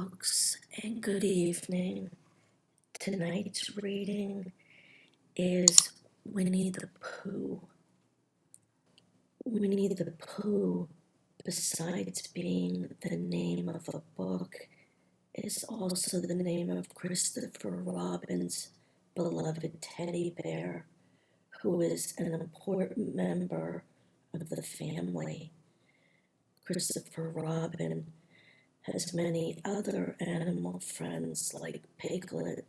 folks, and good evening. Tonight's reading is Winnie the Pooh. Winnie the Pooh, besides being the name of a book, is also the name of Christopher Robin's beloved teddy bear, who is an important member of the family. Christopher Robin has many other animal friends like Piglet,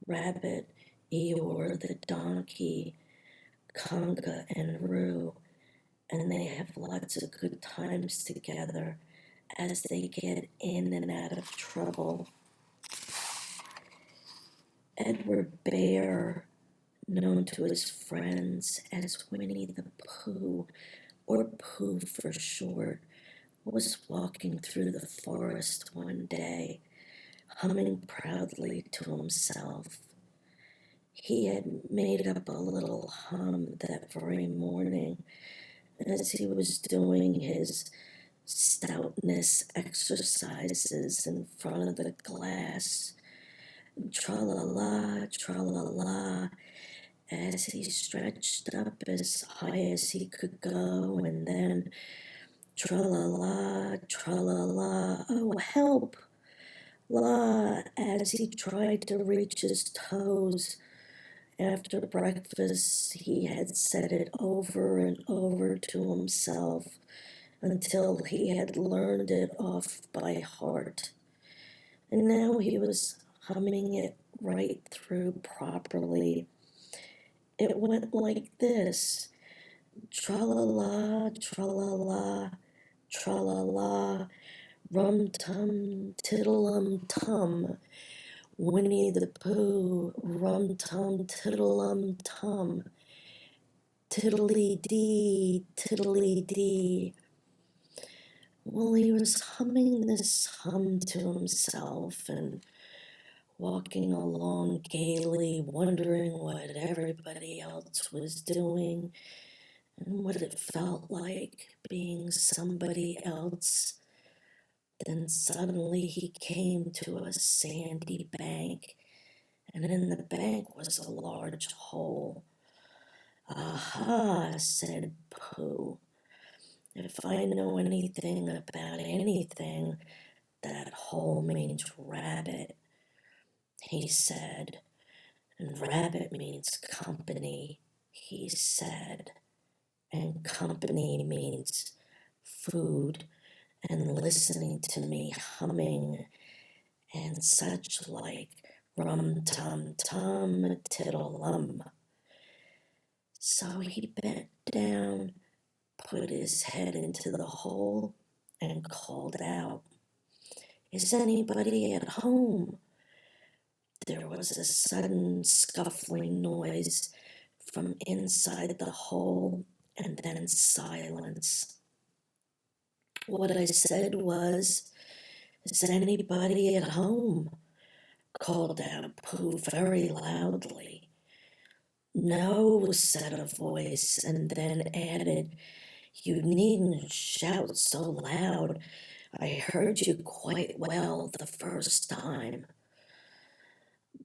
Rabbit, Eeyore the donkey, Conga, and Roo, and they have lots of good times together as they get in and out of trouble. Edward Bear, known to his friends as Winnie the Pooh, or Pooh for short, was walking through the forest one day, humming proudly to himself. He had made up a little hum that very morning as he was doing his stoutness exercises in front of the glass. Tra-la-la, tra-la-la, as he stretched up as high as he could go, and then tra-la-la, tra-la-la, oh help, la, as he tried to reach his toes. After breakfast, he had said it over and over to himself until he had learned it off by heart. And now he was humming it right through properly. It went like this: tra-la-la, tra-la-la, tra-la-la, rum-tum, tiddle-um-tum. Winnie the Pooh, rum-tum, tiddle-um-tum. Tiddly-dee, tiddly-dee. Well, he was humming this hum to himself and walking along gaily, wondering what everybody else was doing and what it felt like being somebody else. Then suddenly he came to a sandy bank, and in the bank was a large hole. "Aha," said Pooh. "If I know anything about anything, that hole means rabbit," he said. "And rabbit means company," he said. "And company means food and listening to me humming and such like, rum-tum-tum, tiddle-um." So he bent down, put his head into the hole, and called out, "Is anybody at home?" There was a sudden scuffling noise from inside the hole, and then silence. What I said was, "Is anybody at home?" called out Pooh very loudly. "No," said a voice, and then added, "You needn't shout so loud. I heard you quite well the first time."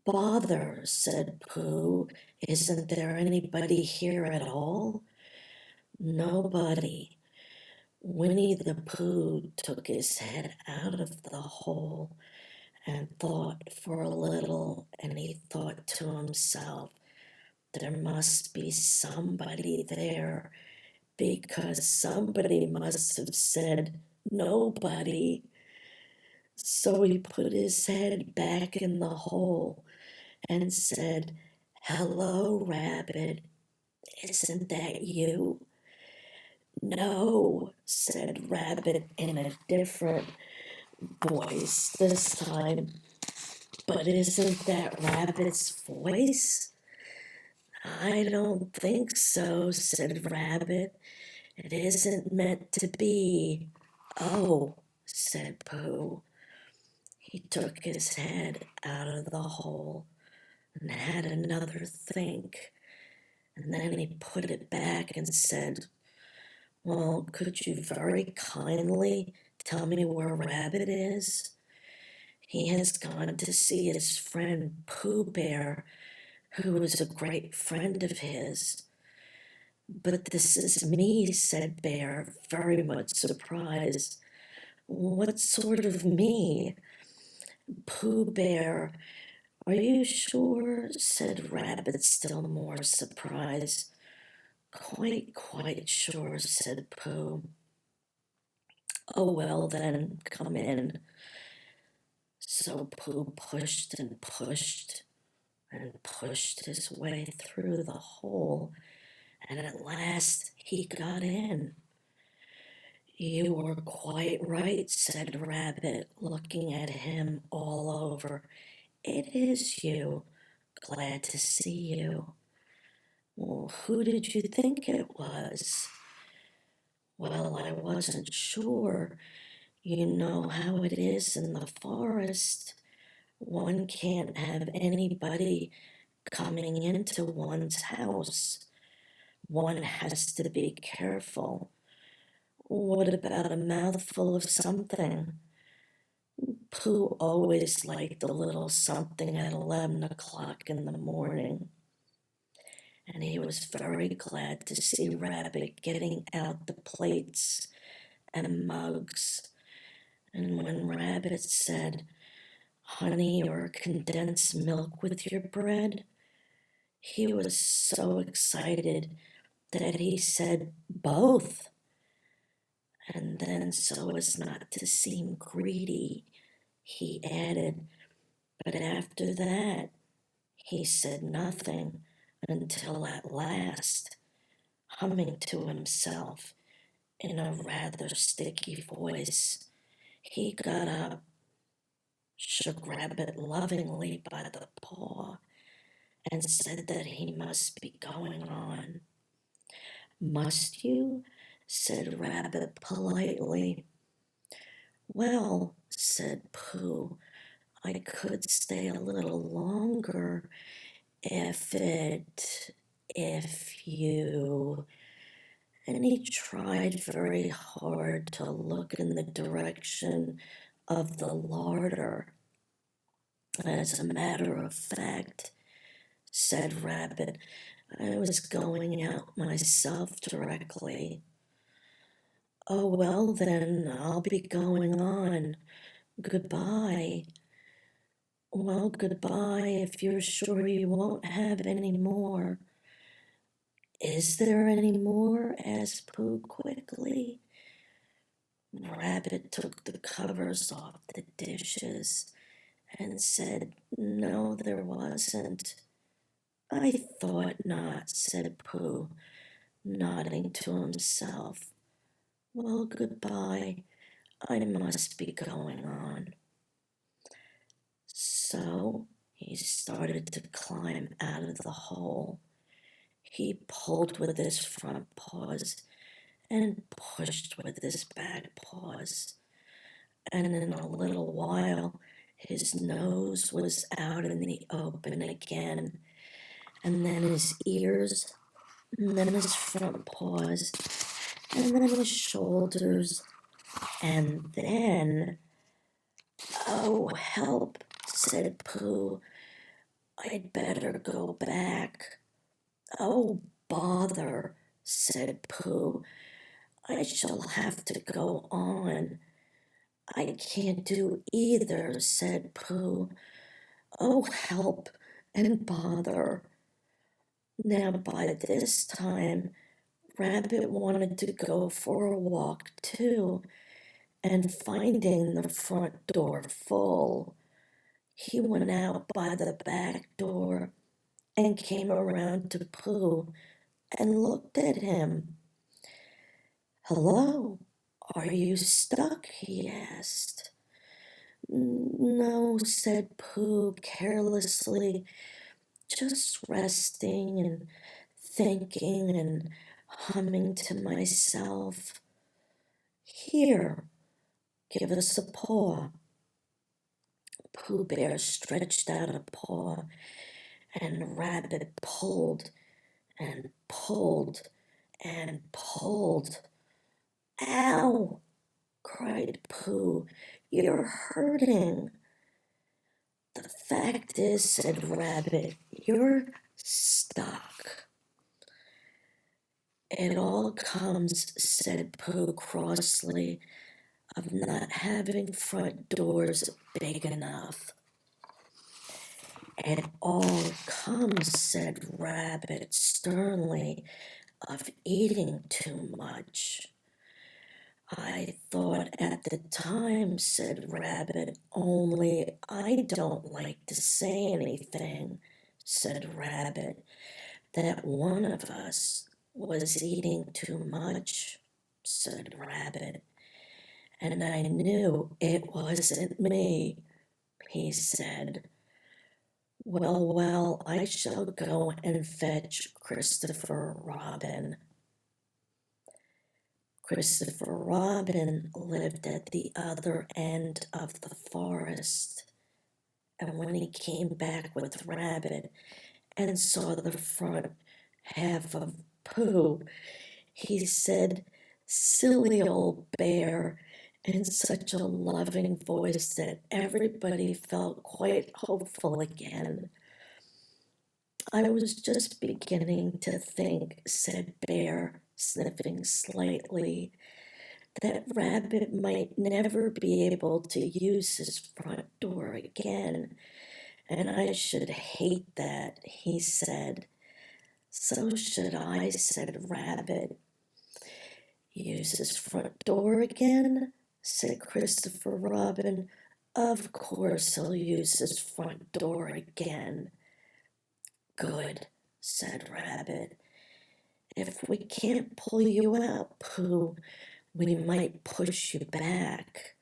"Bother," said Pooh. "Isn't there anybody here at all?" "Nobody." Winnie the Pooh took his head out of the hole and thought for a little, and he thought to himself, there must be somebody there, because somebody must have said nobody. So he put his head back in the hole and said, "Hello, Rabbit. Isn't that you?" "No," said Rabbit in a different voice this time. "But isn't that Rabbit's voice?" "I don't think so," said Rabbit. "It isn't meant to be." "Oh," said Pooh. He took his head out of the hole and had another think, and then he put it back and said, "Well, could you very kindly tell me where Rabbit is?" He has gone to see his friend Pooh Bear, who was a great friend of his. But this is me, said Bear, very much surprised. What sort of me? Pooh Bear, are you sure? Said Rabbit, still more surprised. Quite sure, said Pooh. Oh, well then, come in. So Pooh pushed and pushed and pushed his way through the hole, and at last he got in. You were quite right, said Rabbit, looking at him all over. It is you. Glad to see you. Well, who did you think it was? Well, I wasn't sure. You know how it is in the forest. One can't have anybody coming into one's house. One has to be careful. What about a mouthful of something? Pooh always liked a little something at 11 o'clock in the morning, and he was very glad to see Rabbit getting out the plates and mugs. And when Rabbit said, honey or condensed milk with your bread, he was so excited that he said both. And then, so as not to seem greedy, he added, but after that, he said nothing until at last, humming to himself in a rather sticky voice, he got up, shook Rabbit lovingly by the paw, and said that he must be going on. Must you? Said Rabbit politely. Well, said Pooh, I could stay a little longer if you. And he tried very hard to look in the direction of the larder. As a matter of fact, said Rabbit, I was going out myself directly. Oh, well then, I'll be going on. Goodbye. Well, goodbye if you're sure you won't have any more. Is there any more? Asked Pooh quickly. Rabbit took the covers off the dishes and said, no, there wasn't. I thought not, said Pooh, nodding to himself. Well, goodbye. I must be going on. So he started to climb out of the hole. He pulled with his front paws and pushed with his back paws. And in a little while, his nose was out in the open again, and then his ears, and then his front paws, and then his shoulders, and then, oh, help, said Pooh. I'd better go back. Oh, bother, said Pooh. I shall have to go on. I can't do either, said Pooh. Oh, help and bother. Now, by this time, Rabbit wanted to go for a walk too, and finding the front door full, he went out by the back door and came around to Pooh and looked at him. Hello, are you stuck? He asked. No, said Pooh carelessly, just resting and thinking and humming to myself. Here, give us a paw. Pooh Bear stretched out a paw, and Rabbit pulled and pulled and pulled. Ow! Cried Pooh. You're hurting. "The fact is," said Rabbit, "you're stuck." "It all comes," said Pooh crossly, "of not having front doors big enough." "It all comes," said Rabbit sternly, "of eating too much." "I thought at the time," said Rabbit, "only I don't like to say anything," said Rabbit, "that one of us was eating too much," said Rabbit. "And I knew it wasn't me," he said. "Well, well, I shall go and fetch Christopher Robin." Christopher Robin lived at the other end of the forest, and when he came back with Rabbit and saw the front half of Pooh, he said, "Silly old bear," in such a loving voice that everybody felt quite hopeful again. "I was just beginning to think," said Bear, sniffing slightly, "that Rabbit might never be able to use his front door again, and I should hate that," he said. "So should I," said Rabbit. "Use his front door again?" said Christopher Robin. "Of course he'll use his front door again." "Good," said Rabbit. "If we can't pull you out, Pooh, we might push you back."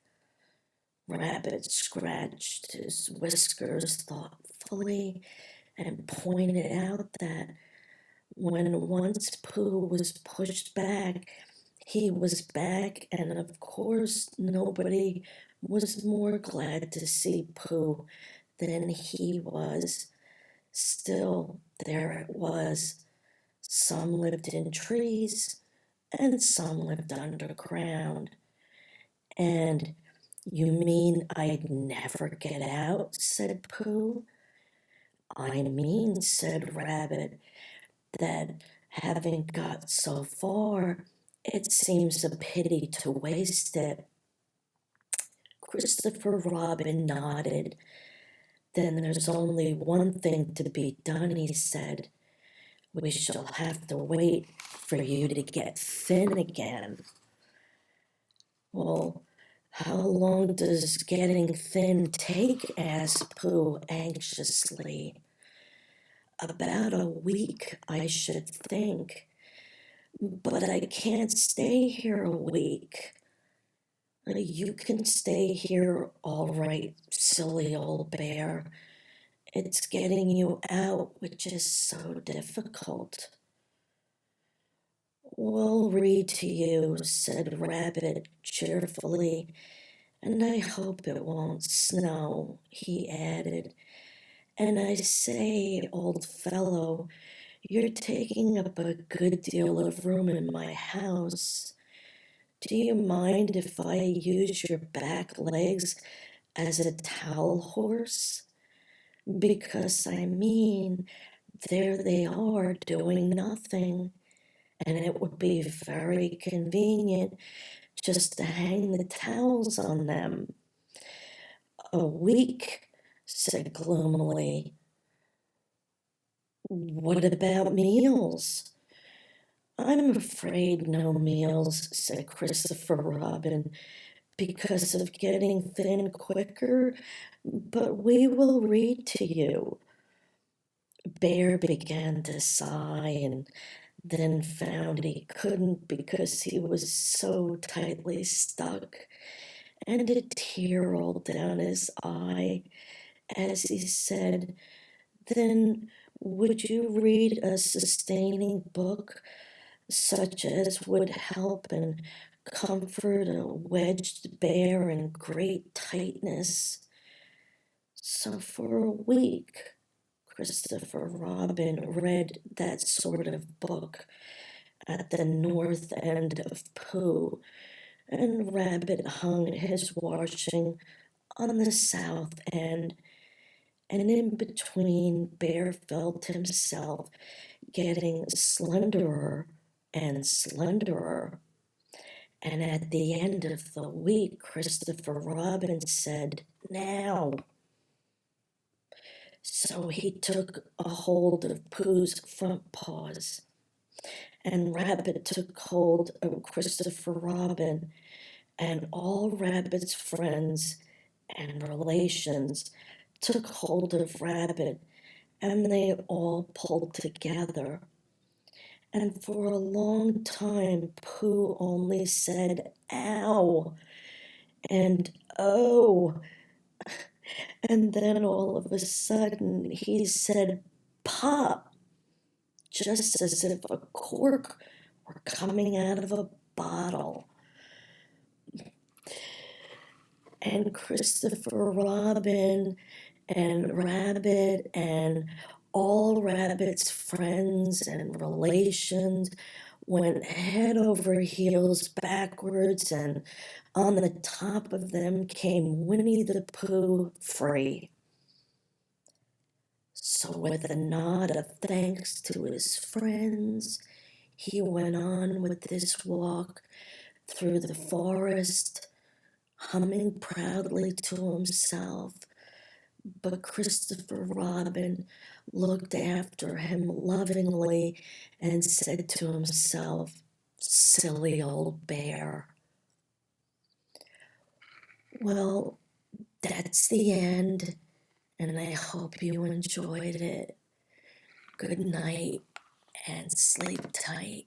Rabbit scratched his whiskers thoughtfully and pointed out that when once Pooh was pushed back, he was back, and of course nobody was more glad to see Pooh than he was. Still, there it was. Some lived in trees, and some lived underground. "And you mean I'd never get out?" said Pooh. "I mean," said Rabbit, "that having got so far, it seems a pity to waste it." Christopher Robin nodded. "Then there's only one thing to be done," he said. "We shall have to wait for you to get thin again." "Well, how long does getting thin take?" asked Pooh anxiously. "About a week, I should think. But I can't stay here a week." "You can stay here all right, silly old bear. It's getting you out which is so difficult." "We'll read to you," said Rabbit cheerfully, "and I hope it won't snow," he added. "And I say, old fellow, you're taking up a good deal of room in my house. Do you mind if I use your back legs as a towel horse? Because I mean, there they are doing nothing, and it would be very convenient just to hang the towels on them." "A week," said gloomily. "What about meals?" "I'm afraid no meals," said Christopher Robin, "because of getting thin quicker, but we will read to you." Bear began to sigh and then found he couldn't because he was so tightly stuck, and a tear rolled down his eye as he said, "Then would you read a sustaining book, such as would help and comfort a wedged bear in great tightness?" So for a week, Christopher Robin read that sort of book at the north end of Pooh, and Rabbit hung his washing on the south end, And in between, Bear felt himself getting slenderer and slenderer. And at the end of the week, Christopher Robin said, "Now." So he took a hold of Pooh's front paws, and Rabbit took hold of Christopher Robin, and all Rabbit's friends and relations took hold of Rabbit, and they all pulled together. And for a long time, Pooh only said, "Ow," and "Oh." And then all of a sudden, he said, "Pop," just as if a cork were coming out of a bottle. And Christopher Robin and Rabbit and all Rabbit's friends and relations went head over heels backwards, and on the top of them came Winnie the Pooh free. So with a nod of thanks to his friends, he went on with his walk through the forest, humming proudly to himself. But Christopher Robin looked after him lovingly and said to himself, "Silly old bear." Well, that's the end, and I hope you enjoyed it. Good night and sleep tight.